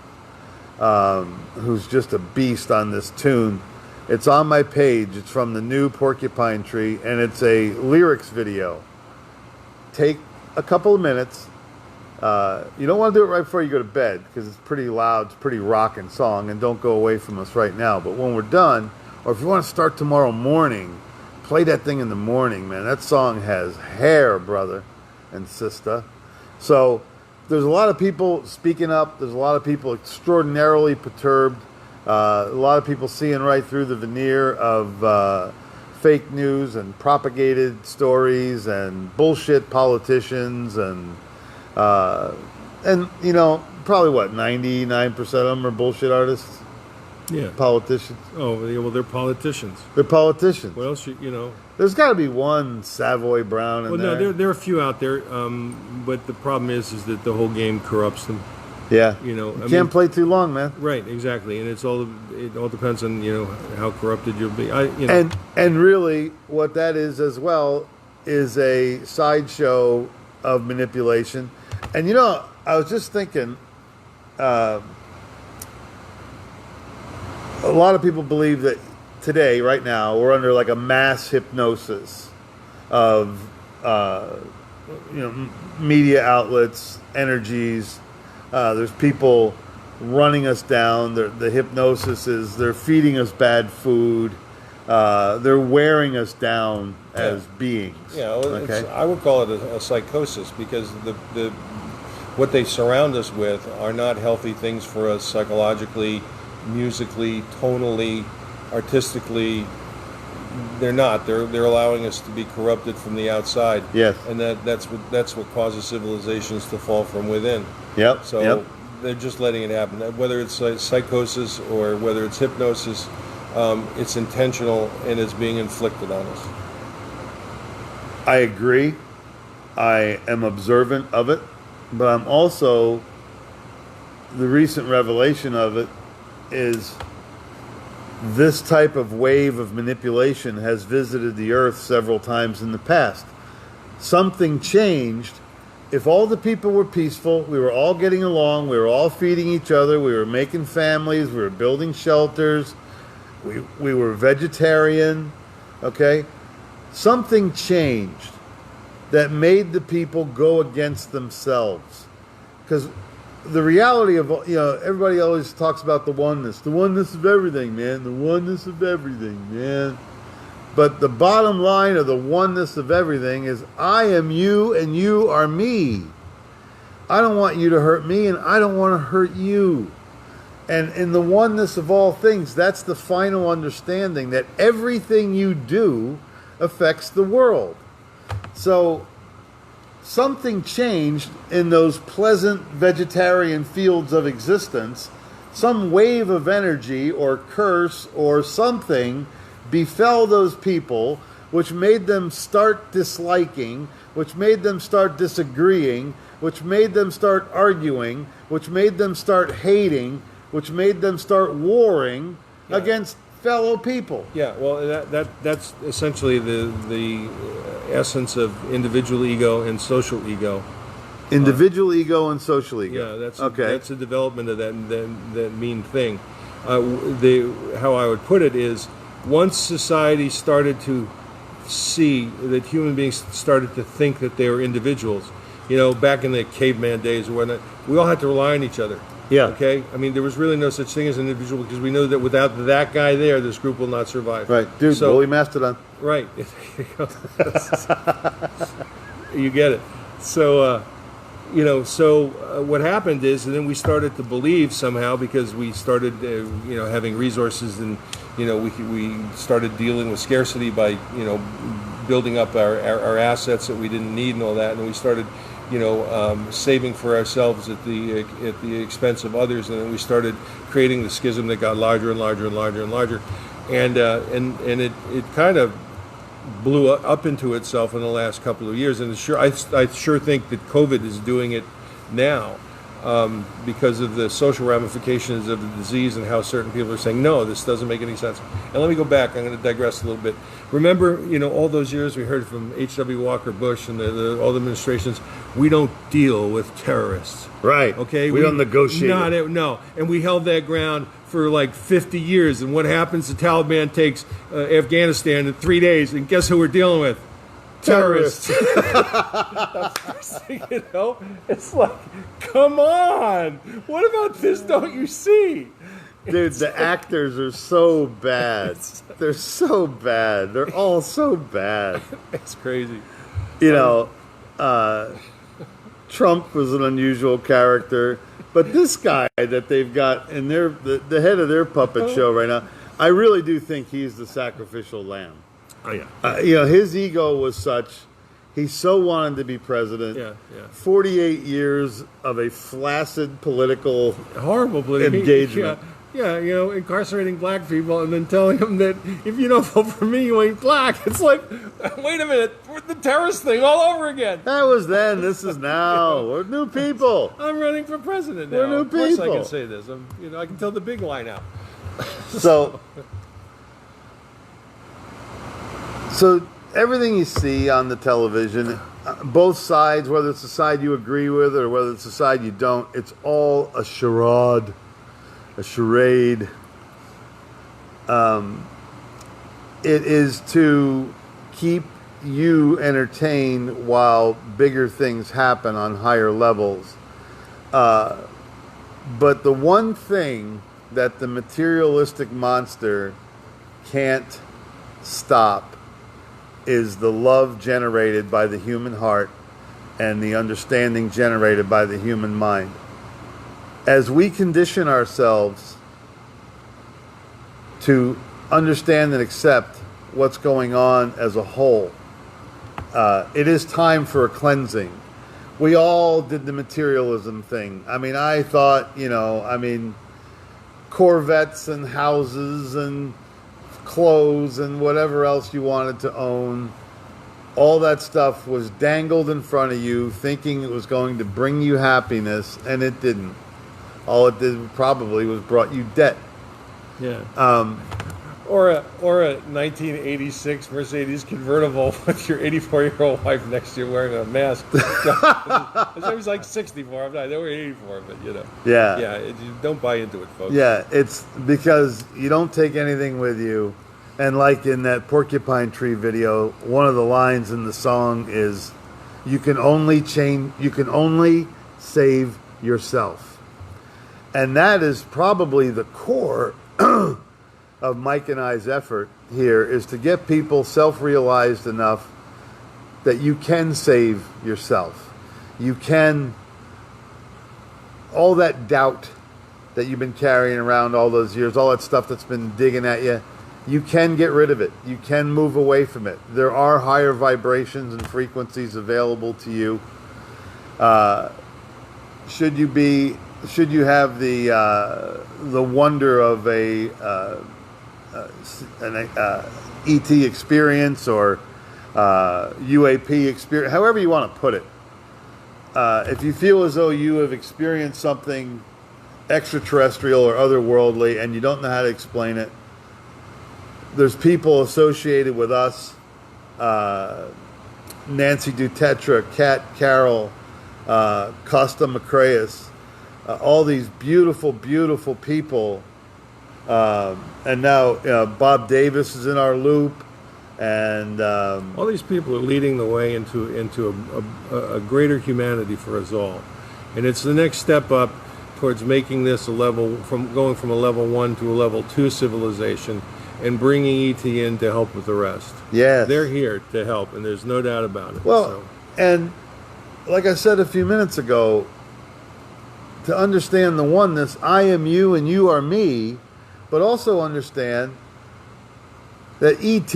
who's just a beast on this tune. It's on my page. It's from the new Porcupine Tree, and it's a lyrics video. Take a couple of minutes. You don't want to do it right before you go to bed because it's pretty loud, it's a pretty rocking song, and don't go away from us right now. But when we're done, or if you want to start tomorrow morning, play that thing in the morning, man. That song has hair, brother and sister. So there's a lot of people speaking up. There's a lot of people extraordinarily perturbed. A lot of people seeing right through the veneer of fake news and propagated stories and bullshit politicians and And, probably what, 99% of them are bullshit artists? Yeah. Politicians? Oh, yeah, well, they're politicians. They're politicians. What else, There's got to be one Savoy Brown in Well, there. no, there are a few out there, but the problem is that the whole game corrupts them. Yeah. You can't play too long, man. Right, exactly, and it all depends on how corrupted you'll be. And really, what that is as well is a sideshow of manipulation. And I was just thinking, a lot of people believe that today, right now, we're under like a mass hypnosis of media outlets, energies. There's people running us down. The hypnosis is they're feeding us bad food. They're wearing us down as beings. Yeah, well, okay? I would call it a psychosis because what they surround us with are not healthy things for us psychologically, musically, tonally, artistically. They're not. They're allowing us to be corrupted from the outside. Yes. And that's what causes civilizations to fall from within. Yep. So they're just letting it happen. Whether it's psychosis or whether it's hypnosis, it's intentional and it's being inflicted on us. I agree. I am observant of it, but I'm also, the recent revelation of it is this type of wave of manipulation has visited the earth several times in the past. Something changed. If all the people were peaceful, we were all getting along, we were all feeding each other, we were making families, we were building shelters, we were vegetarian, okay? Something changed that made the people go against themselves. Because the reality of, everybody always talks about the oneness of everything, man, the oneness of everything, man. But the bottom line of the oneness of everything is I am you and you are me. I don't want you to hurt me and I don't want to hurt you. And in the oneness of all things, that's the final understanding that everything you do affects the world. So something changed in those pleasant vegetarian fields of existence. Some wave of energy or curse or something befell those people, which made them start disliking, which made them start disagreeing, which made them start arguing, which made them start hating, which made them start warring against fellow people. Yeah, well, that's essentially the essence of individual ego and social ego. Individual ego and social ego. Yeah, that's a development of that mean thing. How I would put it is, once society started to see that human beings started to think that they were individuals, back in the caveman days or whatnot, we all had to rely on each other. Yeah. Okay? I mean, there was really no such thing as an individual because we know that without that guy there, this group will not survive. Right. Dude, bully Mastodon. Right. You get it. So, what happened is, and then we started to believe somehow because we started, having resources and, we started dealing with scarcity by, building up our assets that we didn't need and all that, and we started, saving for ourselves at the expense of others, and then we started creating the schism that got larger and larger and larger and larger, and it kind of blew up into itself in the last couple of years, and I sure think that COVID is doing it now. Because of the social ramifications of the disease and how certain people are saying, no, this doesn't make any sense. And let me go back. I'm going to digress a little bit. Remember, all those years we heard from H.W. Walker Bush and all the administrations, we don't deal with terrorists. Right. Okay. We don't negotiate. No. And we held that ground for like 50 years. And what happens? The Taliban takes Afghanistan in 3 days. And guess who we're dealing with? Terrorists. It's like, come on. What about this? Don't you see? Dude, the actors are so bad. They're so bad. They're all so bad. It's crazy. Trump was an unusual character, but this guy that they've got in the head of their puppet show right now, I really do think he's the sacrificial lamb. Oh yeah. His ego was such. He so wanted to be president. Yeah, yeah. 48 years of a flaccid political Horrible political engagement. Yeah, incarcerating black people and then telling them that if you don't vote for me, you ain't black. It's like, wait a minute, we're the terrorist thing all over again. That was then. This is now. We're new people. I'm running for president now. We're new of course people. I can say this. I can tell the big lie now. So everything you see on the television, both sides, whether it's the side you agree with or whether it's the side you don't, it's all a charade. A charade. It is to keep you entertained while bigger things happen on higher levels. But the one thing that the materialistic monster can't stop is the love generated by the human heart and the understanding generated by the human mind. As we condition ourselves to understand and accept what's going on as a whole, it is time for a cleansing. We all did the materialism thing. I mean, I thought, Corvettes and houses and clothes and whatever else you wanted to own, all that stuff was dangled in front of you thinking it was going to bring you happiness, and it didn't. All it did probably was brought you debt. Yeah. Or a 1986 Mercedes convertible with your 84-year-old wife next to you wearing a mask. I was like 64. I'm not. They were 84, but Yeah. Yeah. You don't buy into it, folks. Yeah, it's because you don't take anything with you. And like in that Porcupine Tree video, one of the lines in the song is, you can only save yourself. And that is probably the core of Mike and I's effort here, is to get people self-realized enough that you can save yourself. You can, all that doubt that you've been carrying around all those years, all that stuff that's been digging at you, you can get rid of it. You can move away from it. There are higher vibrations and frequencies available to you. Should you have the wonder of an ET experience or UAP experience, however you want to put it, if you feel as though you have experienced something extraterrestrial or otherworldly and you don't know how to explain it, there's people associated with us, Nancy Dutetra, Kat Carroll, Costa Macraeus, all these beautiful, beautiful people. And now Bob Davis is in our loop. And all these people are leading the way into a greater humanity for us all. And it's the next step up towards making this going from a level 1 to a level 2 civilization, and bringing ET in to help with the rest. Yes. They're here to help, and there's no doubt about it. Well, and like I said a few minutes ago, to understand the oneness, I am you and you are me, but also understand that ET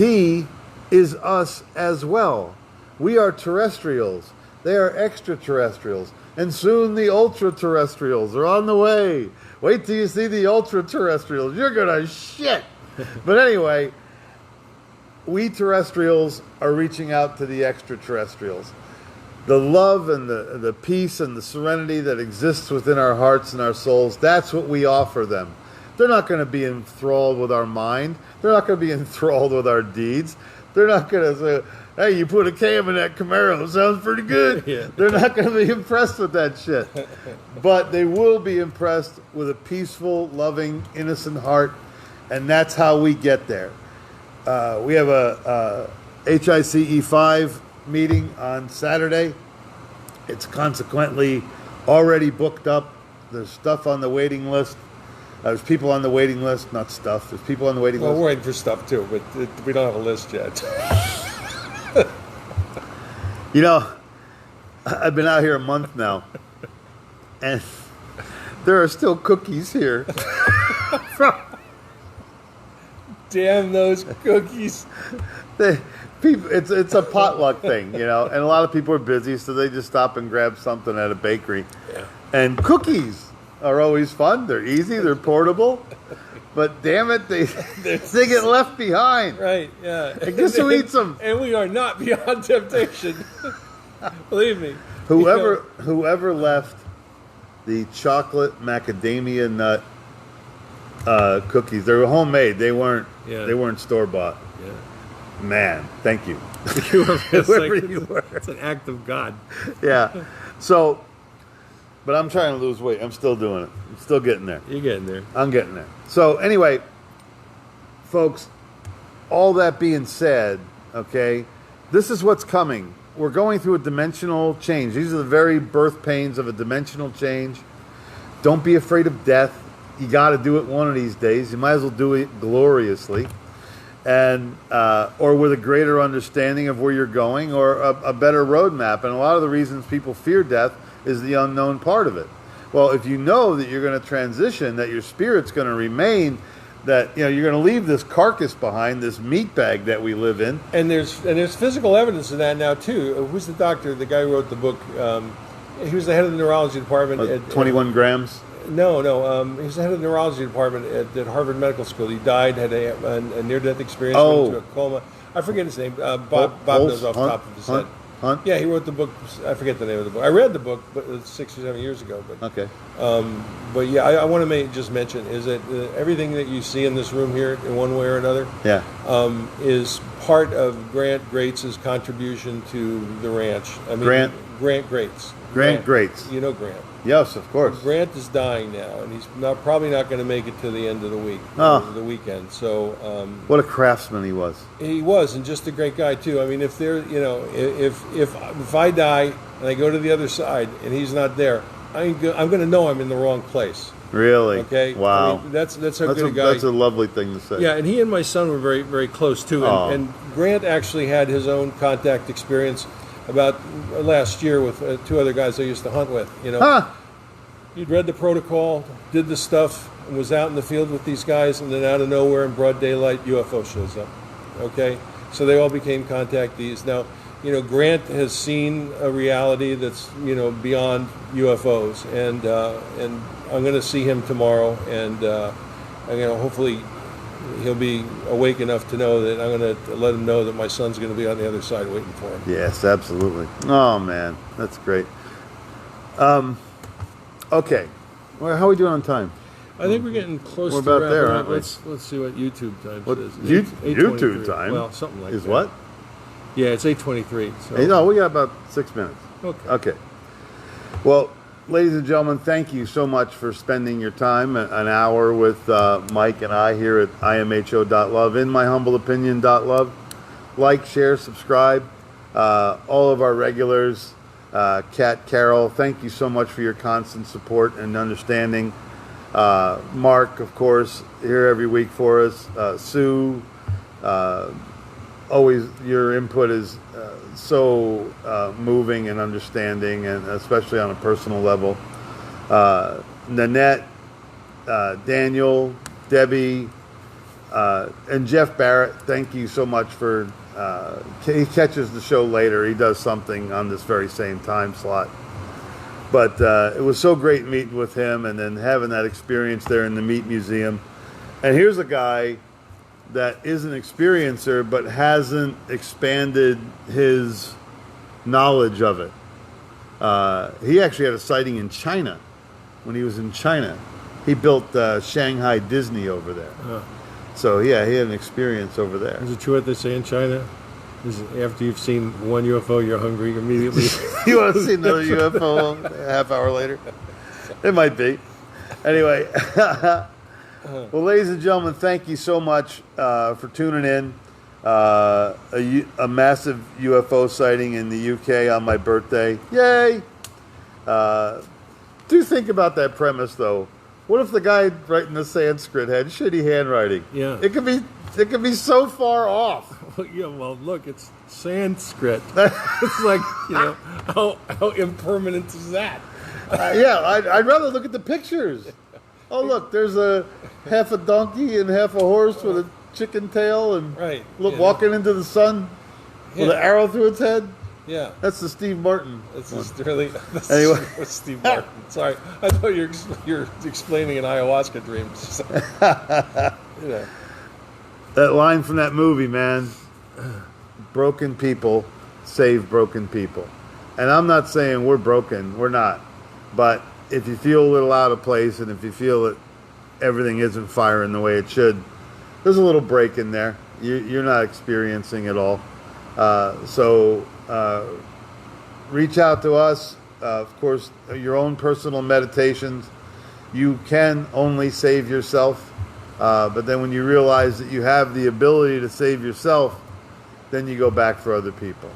is us as well. We are terrestrials. They are extraterrestrials. And soon the ultra-terrestrials are on the way. Wait till you see the ultra-terrestrials. You're going to shit. But anyway, we terrestrials are reaching out to the extraterrestrials. The love and the peace and the serenity that exists within our hearts and our souls, that's what we offer them. They're not going to be enthralled with our mind. They're not going to be enthralled with our deeds. They're not going to say, hey, you put a cam in that Camaro, sounds pretty good. Yeah. They're not going to be impressed with that shit. But they will be impressed with a peaceful, loving, innocent heart, and that's how we get there. We have a HICE5 meeting on Saturday. It's consequently already booked up. There's stuff on the waiting list. There's people on the waiting list, not stuff. There's people on the waiting list. Well, we're waiting for stuff too, but we don't have a list yet. I've been out here a month now, and there are still cookies here. Damn those cookies. people, it's a potluck thing, and a lot of people are busy, so they just stop and grab something at a bakery. Yeah. And cookies are always fun. They're easy. They're portable. But damn it, they get left behind. Right, yeah. And guess who eats them? And we are not beyond temptation. Believe me. Whoever left the chocolate macadamia nut cookies, they were homemade. They weren't store bought. Yeah. Man, thank you. Whoever you were. It's an act of God. Yeah. So, but I'm trying to lose weight. I'm still doing it. I'm still getting there. You're getting there. I'm getting there. So anyway, folks, all that being said, okay, this is what's coming. We're going through a dimensional change. These are the very birth pains of a dimensional change. Don't be afraid of death. You got to do it one of these days. You might as well do it gloriously, and or with a greater understanding of where you're going, or a better roadmap. And a lot of the reasons people fear death is the unknown part of it. Well, if you know that you're going to transition, that your spirit's going to remain, that you're going to leave this carcass behind, this meat bag that we live in. And there's physical evidence of that now too. Who's the doctor? The guy who wrote the book. He was the head of the neurology department. At 21 grams. No. He was the head of the neurology department at Harvard Medical School. He died, had a near-death experience, went into a coma. I forget his name. Bob knows off the top of his head. Hunt? Yeah, he wrote the book. I forget the name of the book. I read the book, but it was 6 or 7 years ago. But okay. But yeah, I want to just mention is that everything that you see in this room here, in one way or another, is part of Grant Greats' contribution to the ranch. I mean, Grant Greats. Grant Greats. You know Grant. Yes, of course. Grant is dying now, and he's probably not going to make it to the end of the week, the weekend. So, what a craftsman he was. He was, and just a great guy too. I mean, if I die and I go to the other side and he's not there, I'm going to know I'm in the wrong place. Really? Okay. Wow. I mean, that's how good a guy. That's a lovely thing to say. Yeah, and he and my son were very, very close too. And Grant actually had his own contact experience about last year with two other guys I used to hunt with. He'd read the protocol, did the stuff, and was out in the field with these guys, and then out of nowhere in broad daylight, UFO shows up. Okay, so they all became contactees. Now, Grant has seen a reality that's beyond UFOs, and I'm going to see him tomorrow, and hopefully he'll be awake enough to know that I'm going to let him know that my son's going to be on the other side waiting for him. Yes, absolutely. Oh man, that's great. Okay, well, how are we doing on time? I think we're getting close. We're to about there, up. aren't we? Let's see what YouTube time is. YouTube time? Well, something like that. Is what? Yeah, it's 8:23. So. Hey, no, we got about 6 minutes. Okay. Well, ladies and gentlemen, thank you so much for spending your time, an hour with Mike and I here at imho.love, in my humble opinion.love. Like, share, subscribe. All of our regulars, Kat, Carol, thank you so much for your constant support and understanding. Mark, of course, here every week for us. Sue, always your input is so moving and understanding, and especially on a personal level. Nanette, Daniel, Debbie, and Jeff Barrett, thank you so much for he catches the show later. He does something on this very same time slot. But it was so great meeting with him and then having that experience there in the Meat Museum. And here's a guy that is an experiencer but hasn't expanded his knowledge of it. He actually had a sighting in China when he was in China. He built Shanghai Disney over there. So, yeah, he had an experience over there. Is it true what they say in China? Is it after you've seen one UFO, you're hungry immediately? You want to see another UFO a half hour later? It might be. Anyway, well, ladies and gentlemen, thank you so much for tuning in. A massive UFO sighting in the UK on my birthday. Yay! Do think about that premise, though. What if the guy writing the Sanskrit had shitty handwriting? Yeah. It could be so far off. Yeah, well, look, it's Sanskrit. It's like, how impermanent is that? Yeah, I'd rather look at the pictures. Oh, look, there's half a donkey and half a horse with a chicken tail and walking into the sun. Yeah. with an arrow through its head. Yeah. That's the Steve Martin. That's just really. That's Anyway. Steve Martin. Sorry, I thought you're explaining an ayahuasca dream. You know. That line from that movie, man. Broken people save broken people. And I'm not saying we're broken. We're not. But if you feel a little out of place and if you feel that everything isn't firing the way it should, there's a little break in there. You're not experiencing it all. So reach out to us. Of course, your own personal meditations. You can only save yourself. But then when you realize that you have the ability to save yourself, then you go back for other people.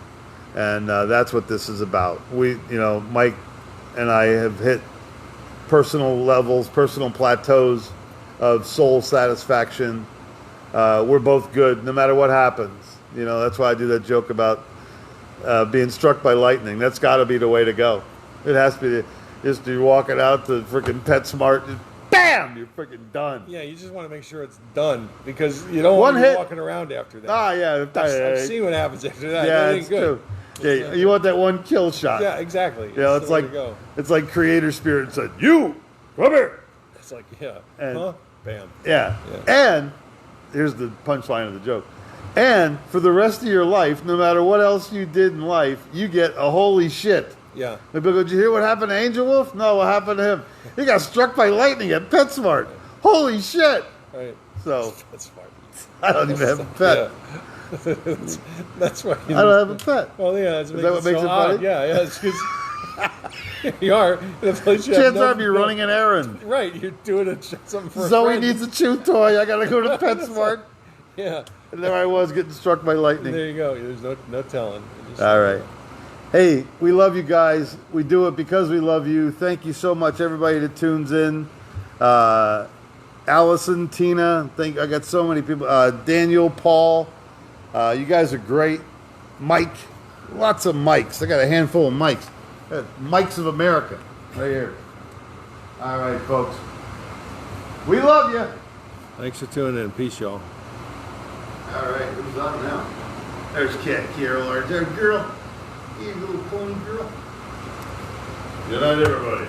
And that's what this is about. Mike and I have hit personal levels, personal plateaus of soul satisfaction. We're both good no matter what happens. That's why I do that joke about being struck by lightning. That's got to be the way to go. It has to be. Just you're walking out to freaking PetSmart, just bam, you're freaking done. Yeah, you just want to make sure it's done because you don't One want to hit. be walking around after that. Ah, yeah. I've seen what happens after that. Yeah, That ain't it's good. true. Yeah, you want that one kill shot. Yeah, exactly. It's the way like to go. it's like Creator Spirit said, "You come here." It's like yeah, And- bam. Yeah. Yeah. And here's the punchline of the joke. And for the rest of your life, no matter what else you did in life, you get a holy shit. Yeah. People go, did you hear what happened to Angelwolf? No, what happened to him? He got struck by lightning at PetSmart. Holy shit. Right. So That's fine. I don't even have a pet. Yeah. That's why. I don't have a pet. Well, yeah. That's Is that what makes it odd. funny? Yeah, yeah. It's because you are in a place you have Chances no- are you're running an errand. Right, you're doing something for a Zoe friend. needs a chew toy. I got to go to PetSmart. Yeah. And there I was getting struck by lightning. There you go. There's no telling. Just- All right. Hey, we love you guys. We do it because we love you. Thank you so much, everybody that tunes in. Allison, Tina, I got so many people. Daniel, Paul, you guys are great. Mike, lots of mics. I got a handful of mics. Mics of America, right here. All right, folks. We love you. Thanks for tuning in. Peace, y'all. All right, who's on now? There's Cat Carol, our girl. You little pony girl. Good night, everybody.